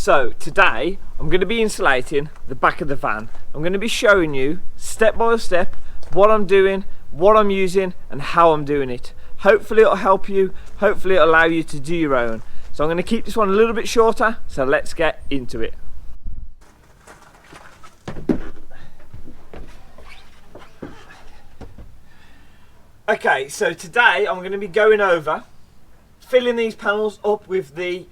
So today I'm going to be insulating the back of the van. I'm going to be showing you step by step what I'm doing, what I'm using and how I'm doing it. Hopefully it'll help you, hopefully it'll allow you to do your own. So I'm going to keep this one a little bit shorter, so let's get into it. Okay, so today I'm going to be going over filling these panels up with the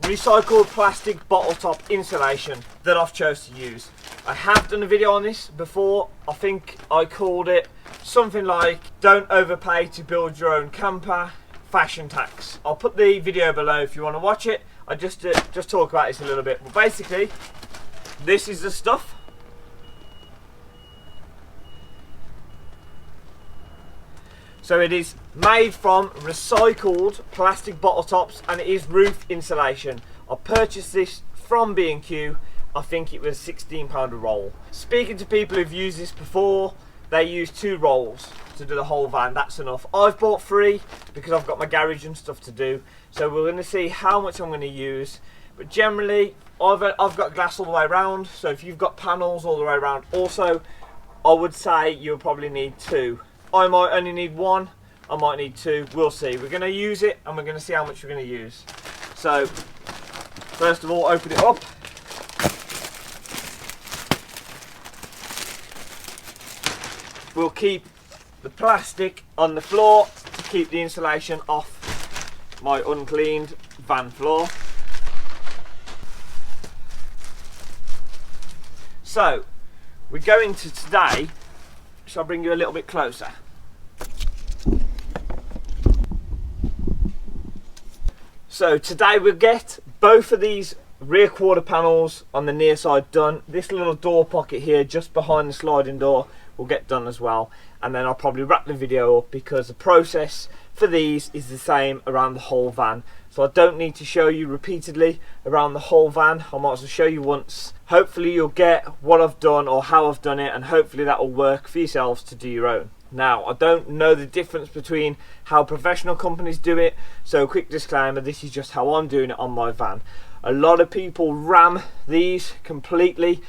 recycled plastic bottle top insulation that I've chose to use. I have done a video on this before. I think I called it something like "Don't overpay to build your own camper, fashion tax." I'll put the video below if you want to watch it. I just talk about this a little bit. But basically, this is the stuff. So it is made from recycled plastic bottle tops and it is roof insulation. I purchased this from B&Q. I think it was £16 a roll. Speaking to people who've used this before, they use 2 rolls to do the whole van. That's enough. I've bought 3 because I've got my garage and stuff to do. So we're going to see how much I'm going to use. But generally, I've got glass all the way around. So if you've got panels all the way around also, I would say you'll probably need 2. I might only need 1, I might need 2, we'll see. We're going to use it and we're going to see how much we're going to use. So, first of all, open it up. We'll keep the plastic on the floor to keep the insulation off my uncleaned van floor. So, we're going to today. Shall I bring you a little bit closer? So today we'll get both of these rear quarter panels on the near side done. This little door pocket here just behind the sliding door will get done as well. And then I'll probably wrap the video up because the process for these is the same around the whole van. So I don't need to show you repeatedly around the whole van. I might as well show you once. Hopefully you'll get what I've done or how I've done it, and hopefully that will work for yourselves to do your own. Now, I don't know the difference between how professional companies do it, so quick disclaimer, this is just how I'm doing it on my van. A lot of people ram these completely,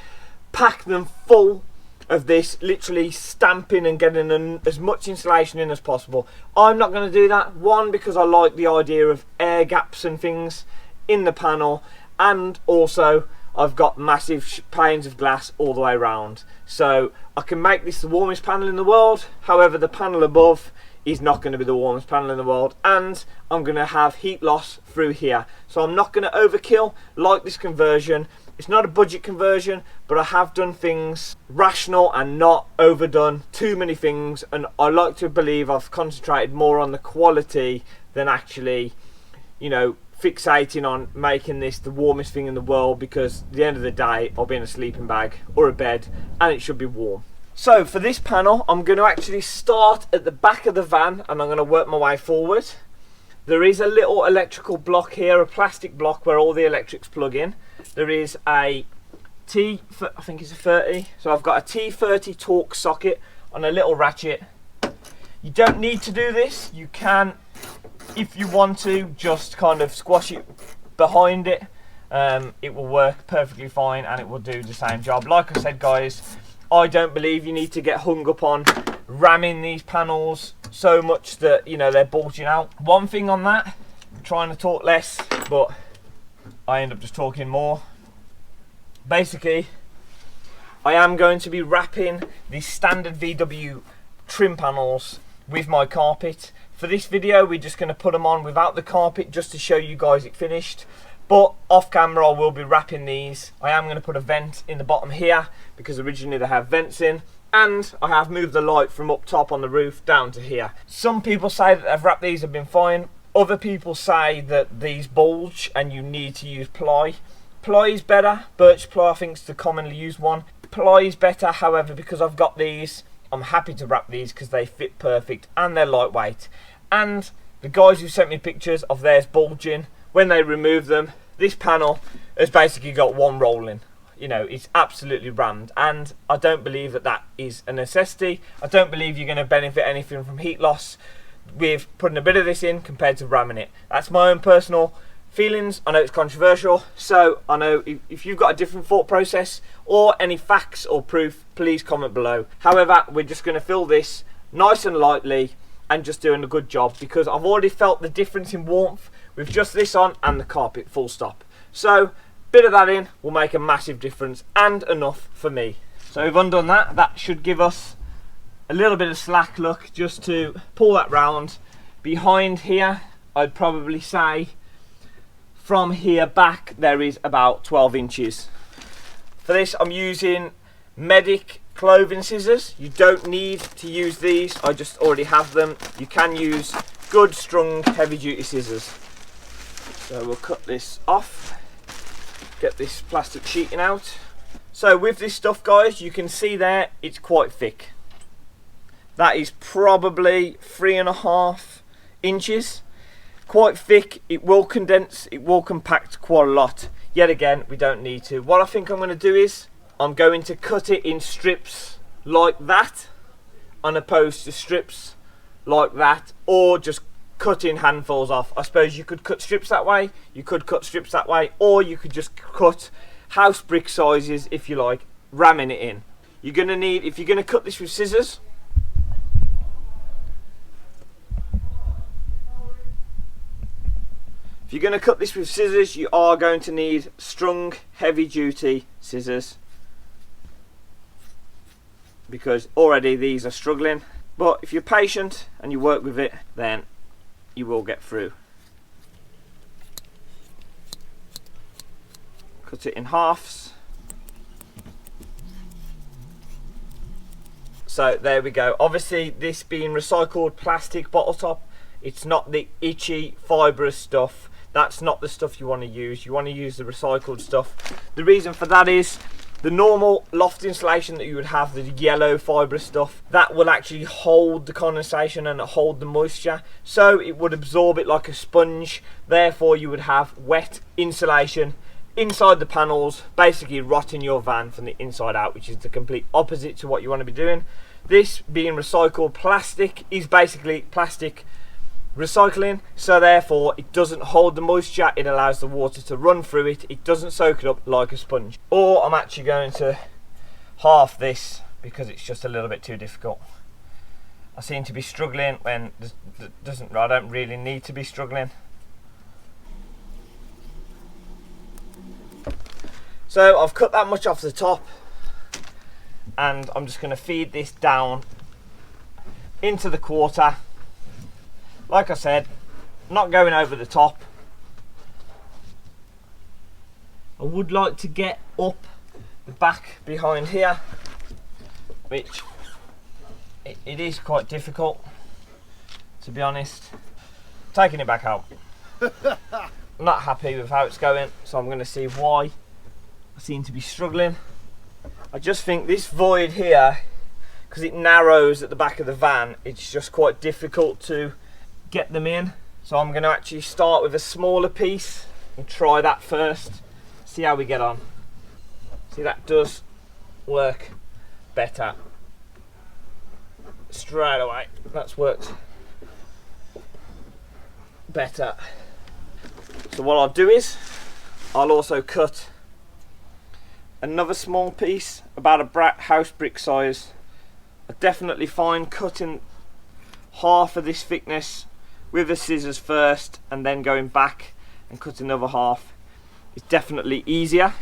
pack them full of this, literally stamping and getting as much insulation in as possible. I'm not going to do that. One, because I like the idea of air gaps and things in the panel, and also I've got massive panes of glass all the way around. So I can make this the warmest panel in the world, however the panel above is not going to be the warmest panel in the world, and I'm going to have heat loss through here. So I'm not going to overkill like this conversion. It's not a budget conversion, but I have done things rational and not overdone too many things, and I like to believe I've concentrated more on the quality than actually, you know, fixating on making this the warmest thing in the world, because at the end of the day I'll be in a sleeping bag or a bed and it should be warm. So for this panel I'm going to actually start at the back of the van and I'm going to work my way forward. There is a little electrical block here, a plastic block where all the electrics plug in. There is a I think it's a 30, so I've got a T30 torque socket on a little ratchet. You don't need to do this, you can, if you want to, just kind of squash it behind it. It will work perfectly fine and it will do the same job. Like I said guys, I don't believe you need to get hung up on ramming these panels so much that, you know, they're bulging out. One thing on that, I'm trying to talk less, but I end up just talking more. Basically, I am going to be wrapping the standard VW trim panels with my carpet. For this video, we're just going to put them on without the carpet just to show you guys it finished. But off camera, I will be wrapping these. I am going to put a vent in the bottom here because originally they have vents in. And I have moved the light from up top on the roof down to here. Some people say that they've wrapped these have been fine. Other people say that these bulge and you need to use ply. Ply is better. Birch ply I think is the commonly used one. Ply is better, however, because I've got these, I'm happy to wrap these because they fit perfect and they're lightweight. And the guys who sent me pictures of theirs bulging, when they remove them, this panel has basically got one roll in. You know, it's absolutely rammed, and I don't believe that that is a necessity. I don't believe you're going to benefit anything from heat loss with putting a bit of this in compared to ramming it. That's my own personal Feelings, I know it's controversial, so I know if you've got a different thought process or any facts or proof, please comment below. However, we're just going to fill this nice and lightly and just doing a good job, because I've already felt the difference in warmth with just this on and the carpet, full stop. So bit of that in will make a massive difference, and enough for me. So we've undone that. That should give us a little bit of slack look, just to pull that round. Behind here, I'd probably say from here back there is about 12 inches. For this I'm using Medic clothing scissors. You don't need to use these, I just already have them. You can use good strong heavy duty scissors. So we'll cut this off, get this plastic sheeting out. So with this stuff, guys, you can see there it's quite thick. That is probably 3.5 inches. Quite thick. It will condense, it will compact quite a lot. Yet again, we don't need to. What I think I'm going to do is I'm going to cut it in strips like that, as opposed to strips like that, or just cutting handfuls off. I suppose you could cut strips that way, you could cut strips that way, or you could just cut house brick sizes if you like, ramming it in. You're going to need, if you're going to cut this with scissors, if you're going to cut this with scissors, you are going to need strong, heavy duty scissors, because already these are struggling. But if you're patient and you work with it, then you will get through. Cut it in halves. So there we go. Obviously, this being recycled plastic bottle top, it's not the itchy fibrous stuff. That's not the stuff you want to use. You want to use the recycled stuff. The reason for that is the normal loft insulation that you would have, the yellow fibrous stuff, that will actually hold the condensation and hold the moisture. So it would absorb it like a sponge. Therefore, you would have wet insulation inside the panels, basically rotting your van from the inside out, which is the complete opposite to what you want to be doing. This being recycled plastic is basically plastic recycling, so therefore it doesn't hold the moisture, it allows the water to run through it, it doesn't soak it up like a sponge. Or I'm actually going to half this because it's just a little bit too difficult. I seem to be struggling when I don't really need to be struggling. So I've cut that much off the top, and I'm just going to feed this down into the quarter. Like I said, not going over the top. I would like to get up the back behind here, which it is quite difficult, to be honest. Taking it back out. I'm not happy with how it's going, so I'm going to see why I seem to be struggling. I just think this void here, because it narrows at the back of the van, it's just quite difficult to get them in. So I'm going to actually start with a smaller piece and try that first, see how we get on. See, that does work better straight away. That's worked better. So what I'll do is I'll also cut another small piece about a house brick size. I definitely find cutting half of this thickness with the scissors first and then going back and cutting another half is definitely easier.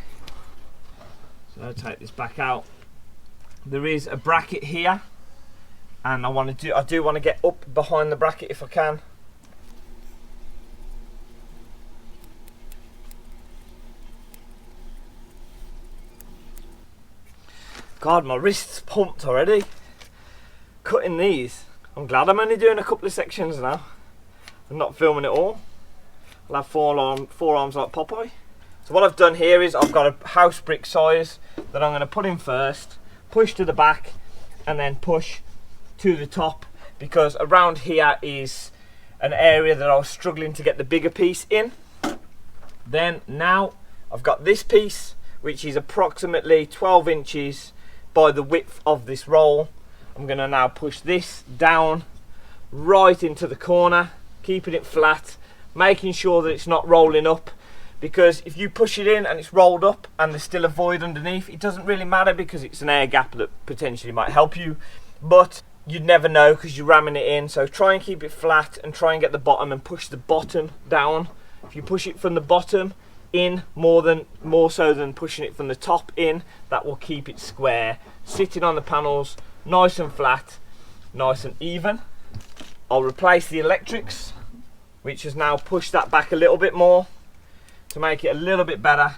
So I'll take this back out. There is a bracket here, and I do want to get up behind the bracket if I can. God, my wrist's pumped already cutting these. I'm glad I'm only doing a couple of sections now. I'm not filming it all. I'll have four arms like Popeye. So what I've done here is I've got a house brick size that I'm going to put in first, push to the back, and then push to the top, because around here is an area that I was struggling to get the bigger piece in. Then now I've got this piece, which is approximately 12 inches by the width of this roll. I'm going to now push this down right into the corner, keeping it flat, making sure that it's not rolling up, because if you push it in and it's rolled up and there's still a void underneath, it doesn't really matter because it's an air gap that potentially might help you, but you'd never know because you're ramming it in. So try and keep it flat and try and get the bottom and push the bottom down. If you push it from the bottom in more so than pushing it from the top in, that will keep it square, sitting on the panels nice and flat, nice and even. I'll replace the electrics, which has now pushed that back a little bit more to make it a little bit better.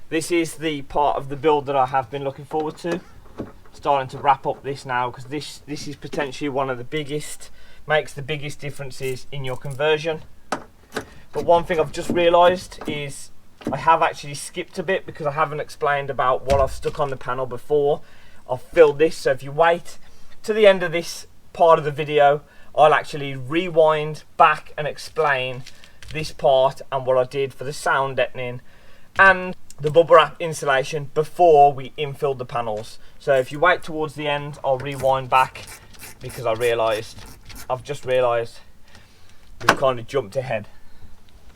This is the part of the build that I have been looking forward to. Starting to wrap up this now, because this is potentially one of the biggest, makes the biggest differences in your conversion. But one thing I've just realised is I have actually skipped a bit because I haven't explained about what I've stuck on the panel before I've filled this. So if you wait to the end of this part of the video, I'll actually rewind back and explain this part and what I did for the sound deadening and the bubble wrap insulation before we infilled the panels. So if you wait towards the end, I'll rewind back because I've just realised we've kind of jumped ahead.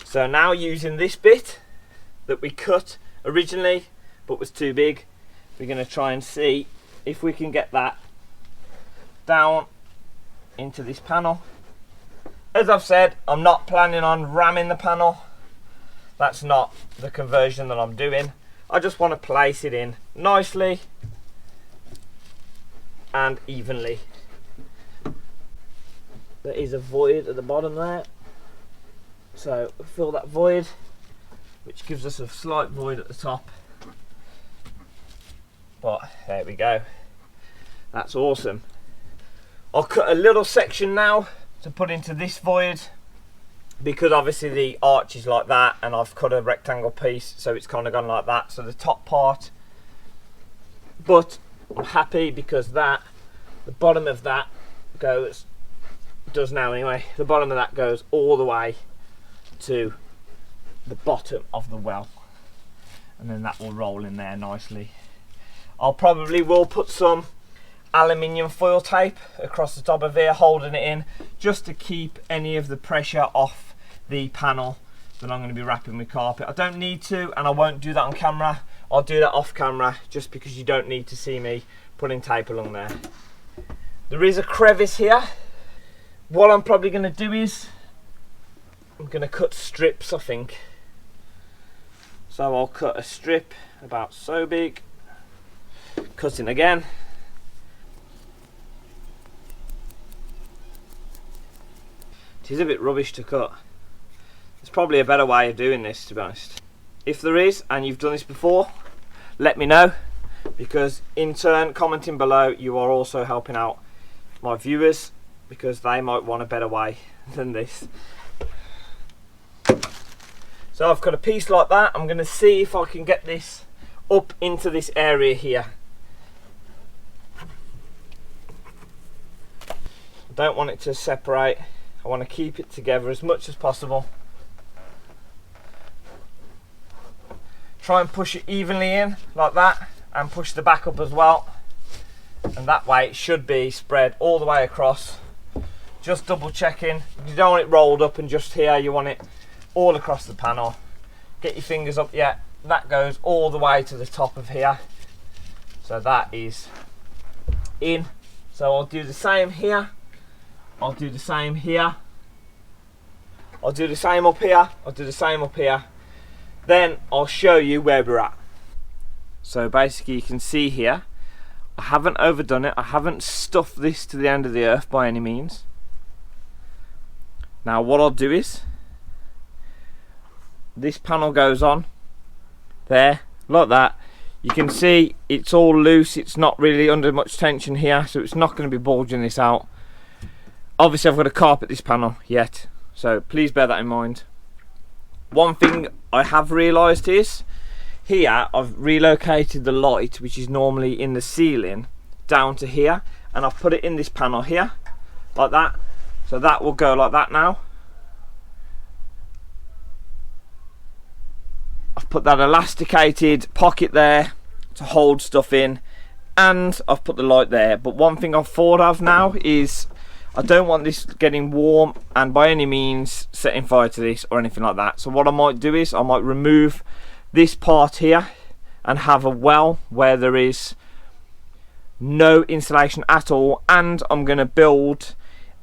So now using this bit that we cut originally but was too big, we're going to try and see if we can get that down into this panel. As I've said, I'm not planning on ramming the panel. That's not the conversion that I'm doing. I just want to place it in nicely and evenly. There is a void at the bottom there, so fill that void, which gives us a slight void at the top. But there we go. That's awesome. I'll cut a little section now to put into this void, because obviously the arch is like that and I've cut a rectangle piece, so it's kind of gone like that, so the top part. But I'm happy because the bottom of that does now anyway, the bottom of that goes all the way to the bottom of the well, and then that will roll in there nicely. I'll probably will put some aluminium foil tape across the top of here holding it in, just to keep any of the pressure off the panel that I'm going to be wrapping with carpet. I don't need to, and I won't do that on camera. I'll do that off camera just because you don't need to see me putting tape along there. There is a crevice here. What I'm probably going to do is I'm going to cut strips, I think. So I'll cut a strip about so big, cutting again. It is a bit rubbish to cut. There's probably a better way of doing this, to be honest. If there is, and you've done this before, let me know, because in turn, commenting below, you are also helping out my viewers, because they might want a better way than this. So I've got a piece like that. I'm going to see if I can get this up into this area here. I don't want it to separate. I want to keep it together as much as possible. Try and push it evenly in like that, and push the back up as well, and that way it should be spread all the way across. Just double checking, you don't want it rolled up and just here, you want it all across the panel. Get your fingers up, yeah, that goes all the way to the top of here, so that is in. So I'll do the same here, I'll do the same here, I'll do the same up here, I'll do the same up here, then I'll show you where we're at. So basically you can see here, I haven't overdone it, I haven't stuffed this to the end of the earth by any means. Now what I'll do is, this panel goes on there, like that. You can see it's all loose, it's not really under much tension here, so it's not going to be bulging this out. Obviously I've got to carpet this panel yet, so please bear that in mind. One thing I have realised is, here I've relocated the light, which is normally in the ceiling, down to here, and I've put it in this panel here, like that. So that will go like that now. I've put that elasticated pocket there to hold stuff in, and I've put the light there. But one thing I've thought of now is I don't want this getting warm and by any means setting fire to this or anything like that. So what I might do is I might remove this part here and have a well where there is no insulation at all, and I'm going to build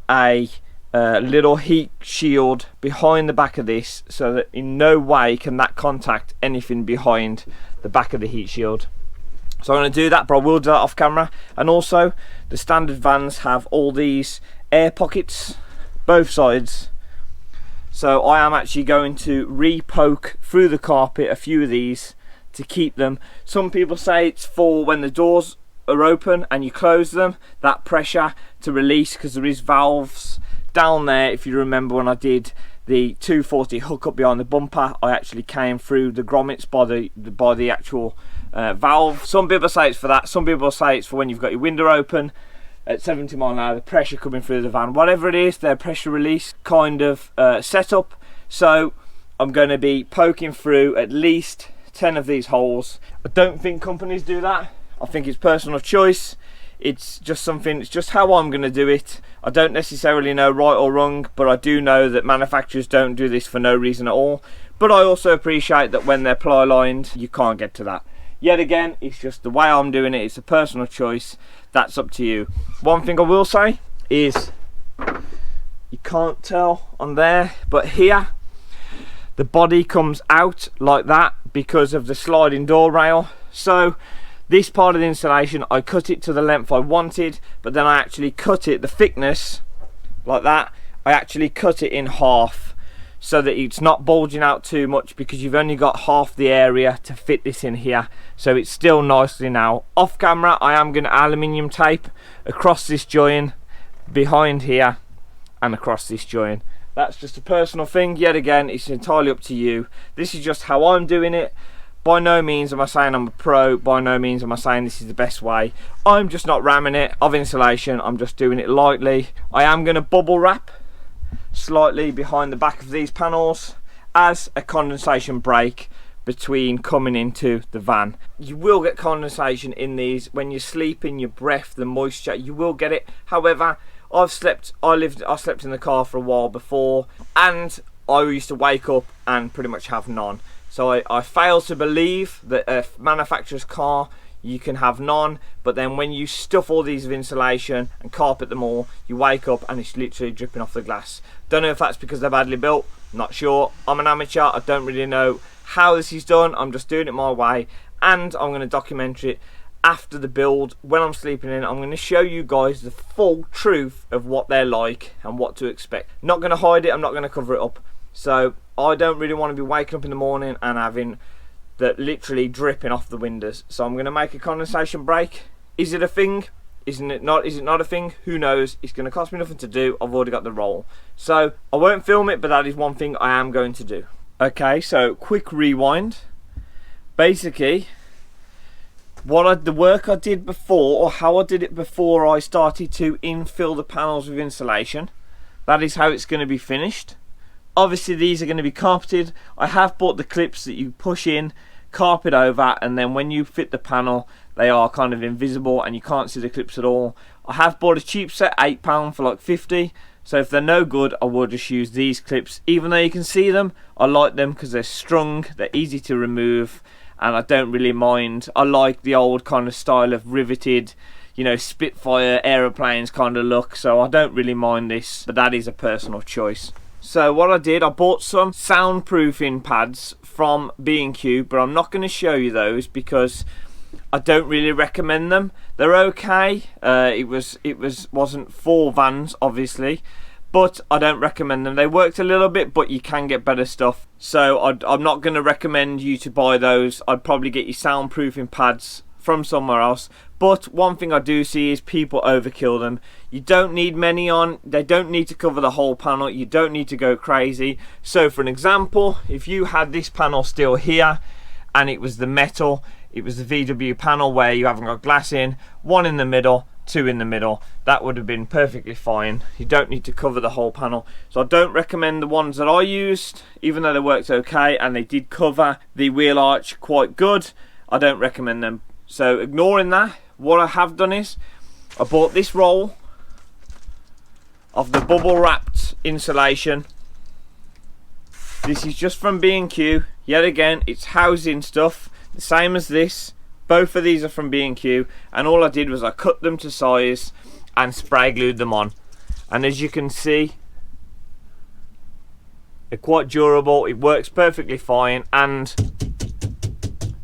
a little heat shield behind the back of this so that in no way can that contact anything behind the back of the heat shield. So I'm going to do that, but I will do that off camera. And also the standard vans have all these air pockets both sides, so I am actually going to re-poke through the carpet a few of these to keep them. Some people say it's for when the doors are open and you close them, that pressure to release, because there is valves down there. If you remember when I did the 240 hookup behind the bumper, I actually came through the grommets by the actual valve. Some people say it's for that, some people say it's for when you've got your window open at 70 mile an hour, the pressure coming through the van. Whatever it is, their pressure release kind of setup. So I'm going to be poking through at least 10 of these holes. I don't think companies do that. I think it's personal choice. It's just something, it's just how I'm going to do it. I don't necessarily know right or wrong, but I do know that manufacturers don't do this for no reason at all. But I also appreciate that when they're ply lined, you can't get to that. Yet again, it's just the way I'm doing it. It's a personal choice. That's up to you. One thing I will say is, you can't tell on there, but here the body comes out like that because of the sliding door rail. So this part of the insulation, I cut it to the length I wanted, but then I actually cut it, the thickness like that, I actually cut it in half so that it's not bulging out too much, because you've only got half the area to fit this in here. So it's still nicely now. Off camera, I am going to aluminium tape across this join, behind here, and across this join. That's just a personal thing. Yet again, it's entirely up to you. This is just how I'm doing it. By no means am I saying I'm a pro, by no means am I saying this is the best way. I'm just not ramming it of insulation, I'm just doing it lightly. I am going to bubble wrap slightly behind the back of these panels as a condensation break between coming into the van. You will get condensation in these when you sleep in your breath, the moisture, you will get it. However, I slept in the car for a while before, and I used to wake up and pretty much have none. So I fail to believe that a manufacturer's car you can have none, but then when you stuff all these with insulation and carpet them all, you wake up and it's literally dripping off the glass. Don't know if that's because they're badly built, not sure. I'm an amateur, I don't really know how this is done. I'm just doing it my way, and I'm going to document it after the build when I'm sleeping in. I'm going to show you guys the full truth of what they're like and what to expect. Not going to hide it, I'm not going to cover it up. So I don't really want to be waking up in the morning and having that literally dripping off the windows. So I'm going to make a condensation break. Is it a thing? Isn't it not? Is it not a thing? Who knows? It's going to cost me nothing to do. I've already got the roll. So I won't film it, but that is one thing I am going to do. Okay, so quick rewind. Basically, the work I did before, or how I did it before I started to infill the panels with insulation, that is how it's going to be finished. Obviously these are going to be carpeted. I have bought the clips that you push in, carpet over, and then when you fit the panel they are kind of invisible and you can't see the clips at all. I have bought a cheap set, £8 for like 50, so if they're no good I will just use these clips. Even though you can see them, I like them because they're strung, they're easy to remove, and I don't really mind. I like the old kind of style of riveted, you know, Spitfire aeroplanes kind of look, so I don't really mind this, but that is a personal choice. So what I did, I bought some soundproofing pads from B&Q, but I'm not going to show you those because I don't really recommend them. They're okay. It wasn't for vans, obviously, but I don't recommend them. They worked a little bit, but you can get better stuff. So I'm not going to recommend you to buy those. I'd probably get your soundproofing pads from somewhere else. But one thing I do see is people overkill them. You don't need many on. They don't need to cover the whole panel. You don't need to go crazy. So for an example, if you had this panel still here and it was the metal, it was the VW panel where you haven't got glass in, one in the middle, two in the middle, that would have been perfectly fine. You don't need to cover the whole panel. So I don't recommend the ones that I used, even though they worked okay and they did cover the wheel arch quite good. I don't recommend them. So ignoring that, what I have done is I bought this roll of the bubble wrapped insulation. This is just from B&Q. Yet again, it's housing stuff, the same as this. Both of these are from B&Q, and all I did was I cut them to size and spray glued them on. And as you can see, they're quite durable. It works perfectly fine, and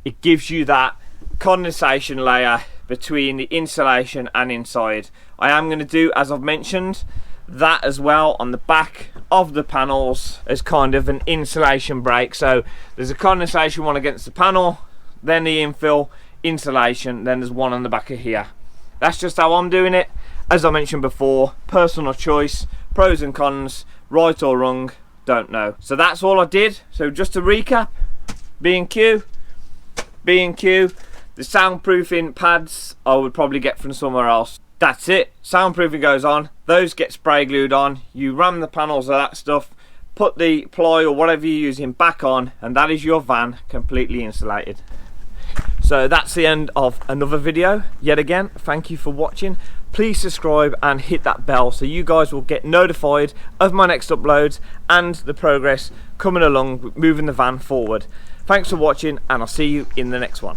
it gives you that condensation layer between the insulation and inside. I am going to do, as I've mentioned, that as well on the back of the panels as kind of an insulation break. So there's a condensation one against the panel, then the infill insulation, then there's one on the back of here. That's just how I'm doing it. As I mentioned before, personal choice, pros and cons, right or wrong, don't know. So that's all I did. So just to recap, B&Q, the soundproofing pads I would probably get from somewhere else. That's it. Soundproofing goes on, those get spray glued on, you ram the panels of that stuff, put the ply or whatever you're using back on, and that is your van completely insulated. So that's the end of another video. Yet again, thank you for watching. Please subscribe and hit that bell so you guys will get notified of my next uploads and the progress coming along, moving the van forward. Thanks for watching, and I'll see you in the next one.